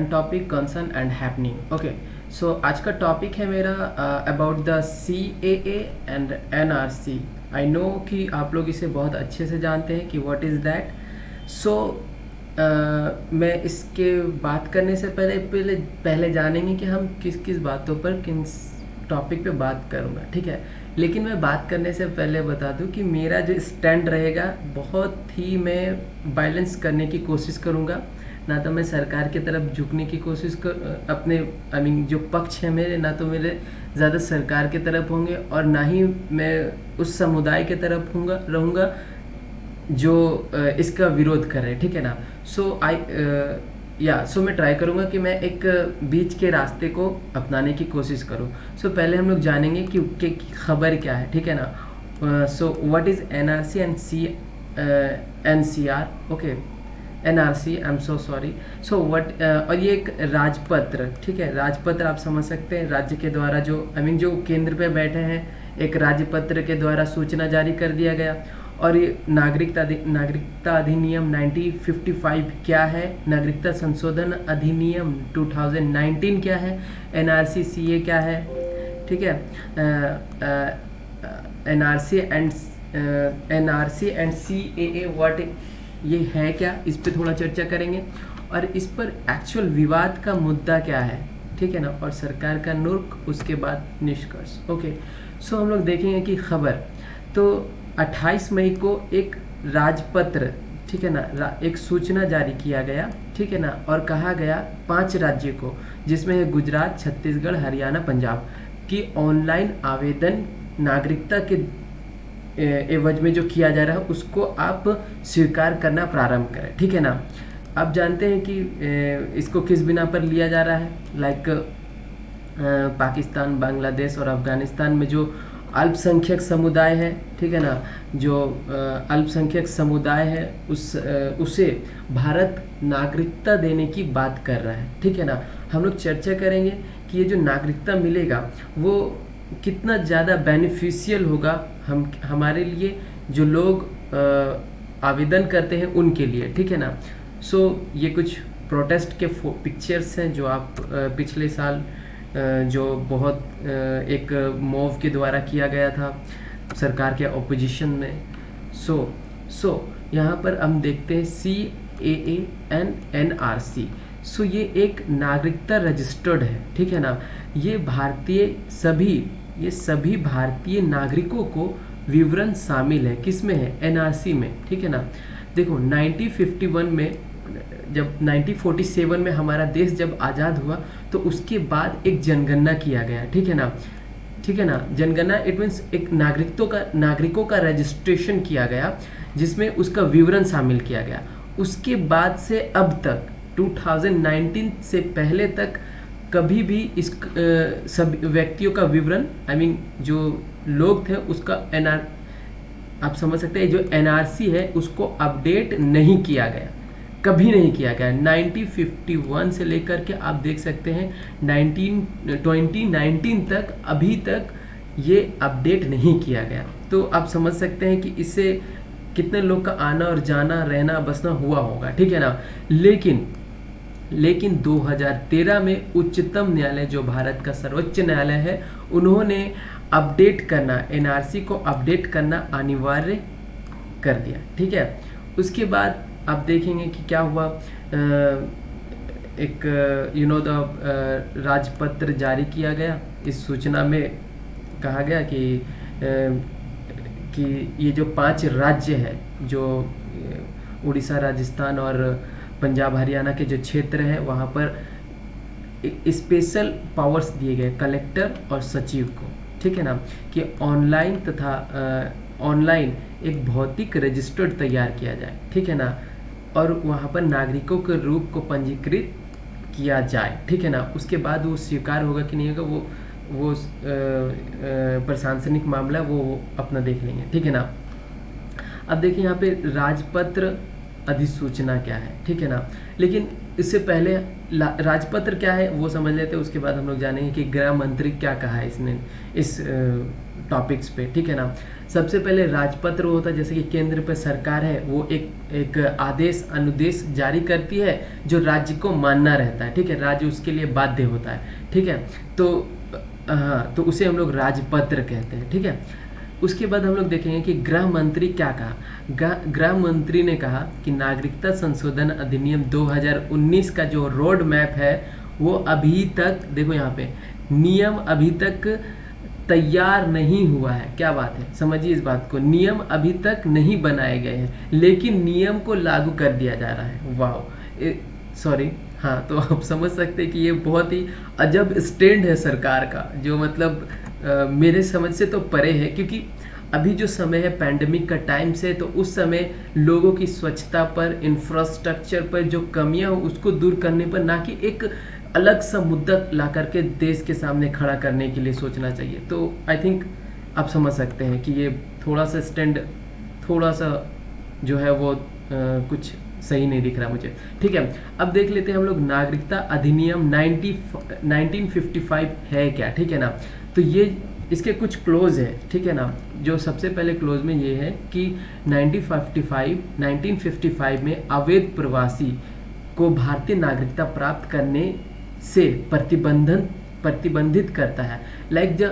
Topic concern and happening. Okay, so आज का topic है मेरा about the CAA and NRC। I know कि आप लोग इसे बहुत अच्छे से जानते हैं कि व्हाट इज़ दैट। सो मैं इसके बात करने से पहले जानेंगे कि हम किस किस बातों पर किन टॉपिक पे बात करूँगा, ठीक है। लेकिन मैं बात करने से पहले बता दूं कि मेरा जो स्टैंड रहेगा बहुत ही मैं बैलेंस करने की कोशिश करूँगा। ना तो मैं सरकार की तरफ झुकने की कोशिश कर अपने जो पक्ष है मेरे, ना तो मेरे ज़्यादा सरकार की तरफ होंगे और ना ही मैं उस समुदाय की तरफ रहूँगा जो इसका विरोध कर रहे, ठीक है ना। सो मैं ट्राई करूँगा कि मैं एक बीच के रास्ते को अपनाने की कोशिश करूँ। पहले हम लोग जानेंगे कि खबर क्या है, ठीक है ना। What is NRC and NCR। Okay, NRC, I am so sorry. और ये एक राजपत्र, ठीक है। राजपत्र आप समझ सकते हैं, राज्य के द्वारा जो जो केंद्र पे बैठे हैं, एक राजपत्र के द्वारा सूचना जारी कर दिया गया। और ये नागरिकता अधिनियम 1955 क्या है, नागरिकता संशोधन अधिनियम 2019 क्या है, NRC CA क्या है, ठीक है। NRC एंड CAA व्हाट ये है क्या, इस पे थोड़ा चर्चा करेंगे। और इस पर एक्चुअल विवाद का मुद्दा क्या है, ठीक है ना, और सरकार का नुर्क, उसके बाद निष्कर्ष। ओके, हम लोग देखेंगे कि खबर तो 28 मई को एक राजपत्र, ठीक है ना, एक सूचना जारी किया गया, ठीक है ना। और कहा गया 5 राज्य को, जिसमें है गुजरात, छत्तीसगढ़, हरियाणा, पंजाब, की ऑनलाइन आवेदन नागरिकता के एवज में जो किया जा रहा है उसको आप स्वीकार करना प्रारंभ करें, ठीक है ना। आप जानते हैं कि इसको किस बिना पर लिया जा रहा है, लाइक पाकिस्तान, बांग्लादेश और अफगानिस्तान में जो अल्पसंख्यक समुदाय है, ठीक है ना, जो अल्पसंख्यक समुदाय है उसे भारत नागरिकता देने की बात कर रहा है, ठीक है ना। हम लोग चर्चा करेंगे कि ये जो नागरिकता मिलेगा वो कितना ज़्यादा बेनिफिशियल होगा हमारे लिए, जो लोग आवेदन करते हैं उनके लिए, ठीक है ना। ये कुछ प्रोटेस्ट के पिक्चर्स हैं जो आप पिछले साल जो बहुत एक मॉब के द्वारा किया गया था सरकार के ऑपोजिशन में। यहाँ पर हम देखते हैं CAA एंड NRC। ये एक नागरिकता रजिस्टर्ड है, ठीक है ना। ये सभी भारतीय नागरिकों को विवरण शामिल है, किसमें है, NRC में, ठीक है ना। देखो 1951 में, जब 1947 में हमारा देश जब आज़ाद हुआ तो उसके बाद एक जनगणना किया गया, ठीक है ना। जनगणना इट मीन्स एक नागरिकों का रजिस्ट्रेशन किया गया, जिसमें उसका विवरण शामिल किया गया। उसके बाद से अब तक 2019 से पहले तक कभी भी इस सब व्यक्तियों का विवरण जो लोग थे उसका आप समझ सकते हैं, जो NRC है उसको अपडेट नहीं किया गया, कभी नहीं किया गया। 1951 से लेकर के आप देख सकते हैं 2019 तक अभी तक ये अपडेट नहीं किया गया। तो आप समझ सकते हैं कि इससे कितने लोग का आना और जाना, रहना बसना हुआ होगा, ठीक है ना। लेकिन 2013 में उच्चतम न्यायालय, जो भारत का सर्वोच्च न्यायालय है, उन्होंने अपडेट करना, NRC को अपडेट करना अनिवार्य कर दिया, ठीक है। उसके बाद आप देखेंगे कि क्या हुआ, एक राजपत्र जारी किया गया। इस सूचना में कहा गया कि ये जो 5 राज्य है, जो उड़ीसा, राजस्थान और पंजाब, हरियाणा के जो क्षेत्र हैं, वहाँ पर स्पेशल पावर्स दिए गए कलेक्टर और सचिव को, ठीक है ना, कि ऑनलाइन एक भौतिक रजिस्टर्ड तैयार किया जाए, ठीक है ना। और वहाँ पर नागरिकों के रूप को पंजीकृत किया जाए, ठीक है ना। उसके बाद वो स्वीकार होगा कि नहीं होगा, वो प्रशासनिक मामला वो अपना देख लेंगे, ठीक है ना। अब देखिए यहाँ पे राजपत्र अधिसूचना क्या है, ठीक है ना। लेकिन इससे पहले राजपत्र क्या है वो समझ लेते हैं, उसके बाद हम लोग जानेंगे कि गृह मंत्री क्या कहा है इसने इस टॉपिक्स पे, ठीक है ना। सबसे पहले राजपत्र होता है, जैसे कि केंद्र पे सरकार है वो एक आदेश अनुदेश जारी करती है जो राज्य को मानना रहता है, ठीक है, राज्य उसके लिए बाध्य होता है, ठीक है। तो हाँ, तो उसे हम लोग राजपत्र कहते हैं, ठीक है। उसके बाद हम लोग देखेंगे कि गृह मंत्री क्या कहा। गृह मंत्री ने कहा कि नागरिकता संशोधन अधिनियम 2019 का जो रोड मैप है वो अभी तक, देखो यहाँ पे, नियम अभी तक तैयार नहीं हुआ है। क्या बात है, समझिए इस बात को, नियम अभी तक नहीं बनाए गए हैं लेकिन नियम को लागू कर दिया जा रहा है। वाह, सॉरी, हाँ, तो आप समझ सकते हैं कि ये बहुत ही अजब स्टैंड है सरकार का, जो मतलब मेरे समझ से तो परे है, क्योंकि अभी जो समय है पैंडेमिक का टाइम से, तो उस समय लोगों की स्वच्छता पर, इंफ्रास्ट्रक्चर पर जो कमियां हो उसको दूर करने पर, ना कि एक अलग सा मुद्दा ला करके देश के सामने खड़ा करने के लिए सोचना चाहिए। तो आई थिंक आप समझ सकते हैं कि ये थोड़ा सा स्टैंड, थोड़ा सा जो है वो कुछ सही नहीं दिख रहा मुझे, ठीक है। अब देख लेते हैं हम लोग नागरिकता अधिनियम 1955 है क्या, ठीक है ना। तो ये इसके कुछ क्लोज है, ठीक है ना। जो सबसे पहले क्लोज में ये है कि 1955 में अवैध प्रवासी को भारतीय नागरिकता प्राप्त करने से प्रतिबंधित करता है। Like the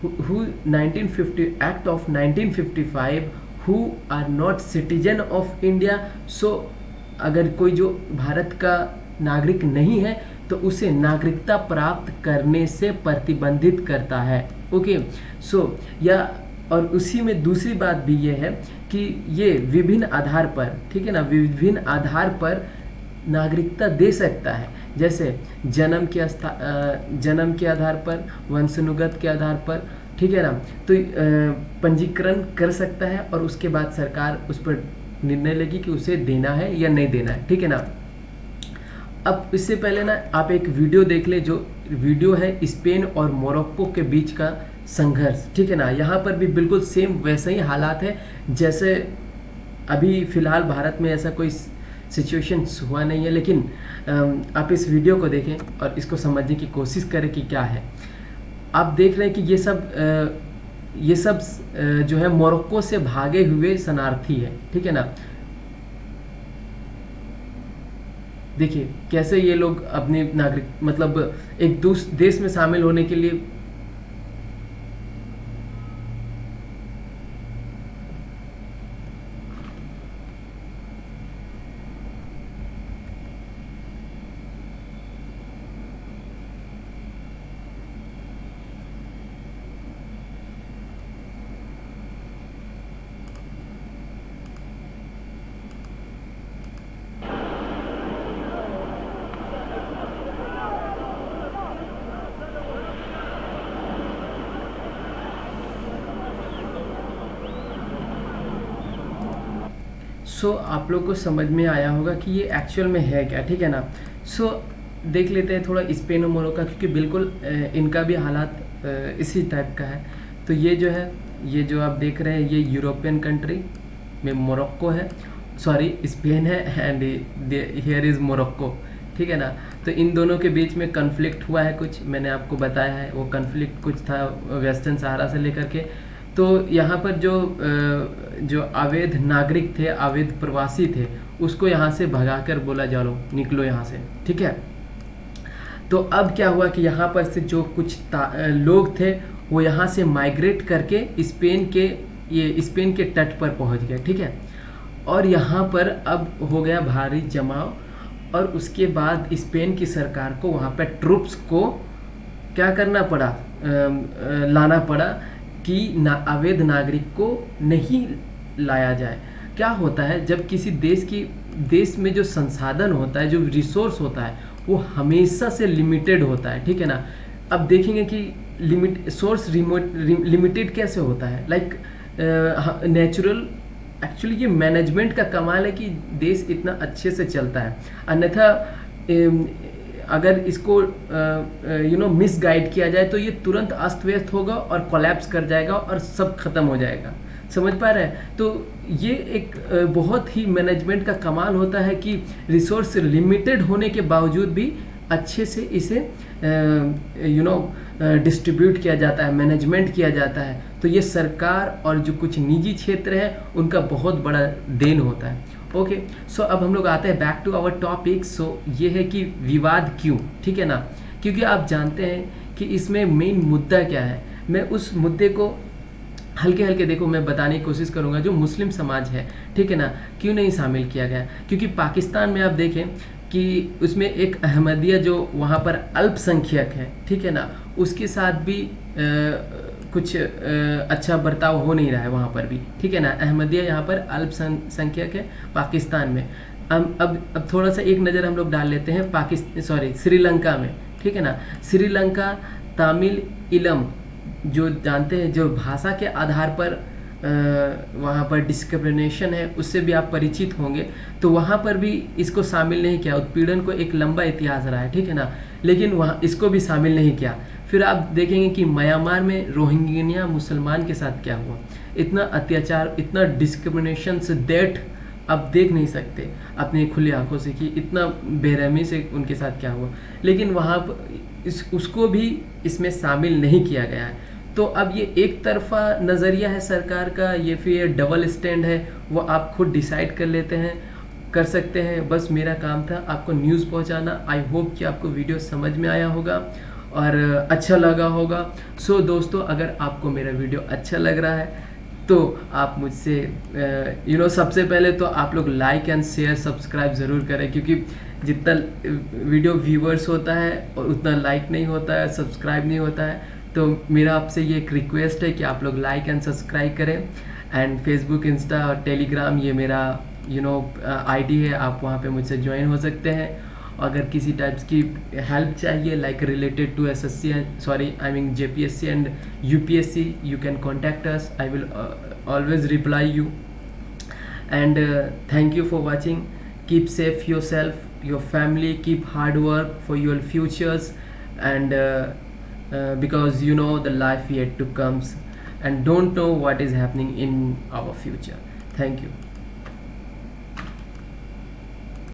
1950 act of 1955 who are not citizen of India. So अगर कोई जो भारत का नागरिक नहीं है तो उसे नागरिकता प्राप्त करने से प्रतिबंधित करता है। ओके, सो या और उसी में दूसरी बात भी ये है कि ये विभिन्न आधार पर, ठीक है ना, विभिन्न आधार पर नागरिकता दे सकता है, जैसे जन्म के आधार पर, वंशानुगत के आधार पर, ठीक है ना। तो पंजीकरण कर सकता है और उसके बाद सरकार उस पर निर्णय लेगी कि उसे देना है या नहीं देना है, ठीक है ना। अब इससे पहले ना आप एक वीडियो देख ले, जो वीडियो है स्पेन और मोरक्को के बीच का संघर्ष, ठीक है ना। यहाँ पर भी बिल्कुल सेम वैसा ही हालात है जैसे अभी फ़िलहाल भारत में ऐसा कोई सिचुएशन हुआ नहीं है, लेकिन आप इस वीडियो को देखें और इसको समझने की कोशिश करें कि क्या है। आप देख रहे हैं कि ये सब जो है मोरक्को से भागे हुए शरणार्थी है, ठीक है ना। देखिए कैसे ये लोग अपने नागरिक मतलब एक दूसरे देश में शामिल होने के लिए आप लोग को समझ में आया होगा कि ये एक्चुअल में है क्या, ठीक है ना। देख लेते हैं थोड़ा स्पेन और मोरक्को का, क्योंकि बिल्कुल इनका भी हालात इसी टाइप का है। तो ये जो है, ये जो आप देख रहे हैं, ये यूरोपियन कंट्री में मोरक्को है, सॉरी स्पेन है, एंड हियर इज़ मोरक्को, ठीक है ना। तो इन दोनों के बीच में कन्फ्लिक्ट हुआ है कुछ, मैंने आपको बताया है। वो कन्फ्लिक्ट कुछ था वेस्टर्न सहारा से लेकर के। तो यहाँ पर जो अवैध नागरिक थे, अवैध प्रवासी थे, उसको यहाँ से भगाकर बोला जाओ निकलो यहाँ से, ठीक है। तो अब क्या हुआ कि यहाँ पर से जो कुछ लोग थे वो यहाँ से माइग्रेट करके स्पेन के तट पर पहुँच गए, ठीक है। और यहाँ पर अब हो गया भारी जमाव, और उसके बाद स्पेन की सरकार को वहाँ पर ट्रूप्स को क्या करना पड़ा, लाना पड़ा कि अवैध नागरिक को नहीं लाया जाए। क्या होता है जब किसी देश में जो संसाधन होता है, जो रिसोर्स होता है, वो हमेशा से लिमिटेड होता है, ठीक है ना। अब देखेंगे कि सोर्स लिमिटेड कैसे होता है, लाइक नेचुरल, एक्चुअली ये मैनेजमेंट का कमाल है कि देश इतना अच्छे से चलता है। अन्यथा अगर इसको मिसगाइड किया जाए तो ये तुरंत अस्त व्यस्त होगा और कोलैप्स कर जाएगा और सब खत्म हो जाएगा, समझ पा रहे हैं। तो ये एक बहुत ही मैनेजमेंट का कमाल होता है कि रिसोर्स लिमिटेड होने के बावजूद भी अच्छे से इसे डिस्ट्रीब्यूट किया जाता है, मैनेजमेंट किया जाता है। तो ये सरकार और जो कुछ निजी क्षेत्र है उनका बहुत बड़ा देन होता है। ओके, सो अब हम लोग आते हैं बैक टू आवर टॉपिक। सो ये है कि विवाद क्यों, ठीक है ना, क्योंकि आप जानते हैं कि इसमें मेन मुद्दा क्या है। मैं उस मुद्दे को हल्के हल्के देखो मैं बताने की कोशिश करूंगा। जो मुस्लिम समाज है, ठीक है ना, क्यों नहीं शामिल किया गया, क्योंकि पाकिस्तान में आप देखें कि उसमें एक अहमदिया जो वहाँ पर अल्पसंख्यक है, ठीक है ना, उसके साथ भी कुछ अच्छा बर्ताव हो नहीं रहा है वहाँ पर भी, ठीक है ना। अहमदिया यहाँ पर अल्पसंख्यक है पाकिस्तान में। अब थोड़ा सा एक नज़र हम लोग डाल लेते हैं श्रीलंका में, ठीक है ना। श्रीलंका तमिल इलम जो जानते हैं, जो भाषा के आधार पर वहाँ पर डिस्क्रिमिनेशन है, उससे भी आप परिचित होंगे। तो वहाँ पर भी इसको शामिल नहीं किया। उत्पीड़न को एक लंबा इतिहास रहा है, ठीक है ना, लेकिन वहाँ इसको भी शामिल नहीं किया। फिर आप देखेंगे कि म्यांमार में रोहिंग्या मुसलमान के साथ क्या हुआ। इतना अत्याचार, इतना डिस्क्रिमिनेशन से दैट आप देख नहीं सकते अपनी खुली आंखों से कि इतना बेरहमी से उनके साथ क्या हुआ, लेकिन वहाँ उसको भी इसमें शामिल नहीं किया गया है। तो अब ये एक तरफा नज़रिया है सरकार का, ये फिर डबल स्टैंड है, वो आप खुद डिसाइड कर लेते हैं, कर सकते हैं। बस मेरा काम था आपको न्यूज़ पहुंचाना। आई होप कि आपको वीडियो समझ में आया होगा और अच्छा लगा होगा। सो दोस्तों, अगर आपको मेरा वीडियो अच्छा लग रहा है तो आप मुझसे सबसे पहले तो आप लोग लाइक एंड शेयर सब्सक्राइब ज़रूर करें, क्योंकि जितना वीडियो व्यूअर्स होता है और उतना लाइक नहीं होता है, सब्सक्राइब नहीं होता है। तो मेरा आपसे ये एक रिक्वेस्ट है कि आप लोग लाइक एंड सब्सक्राइब करें। एंड फेसबुक, इंस्टा और टेलीग्राम ये मेरा आईडी है, आप वहाँ पे मुझसे ज्वाइन हो सकते हैं। अगर किसी टाइप्स की हेल्प चाहिए like related to JPSC and UPSC, you can contact us. I will always reply you. And thank you for watching. Keep safe yourself, your family, keep hard work for your futures, and because the life yet to comes and don't know what is happening in our future. Thank you.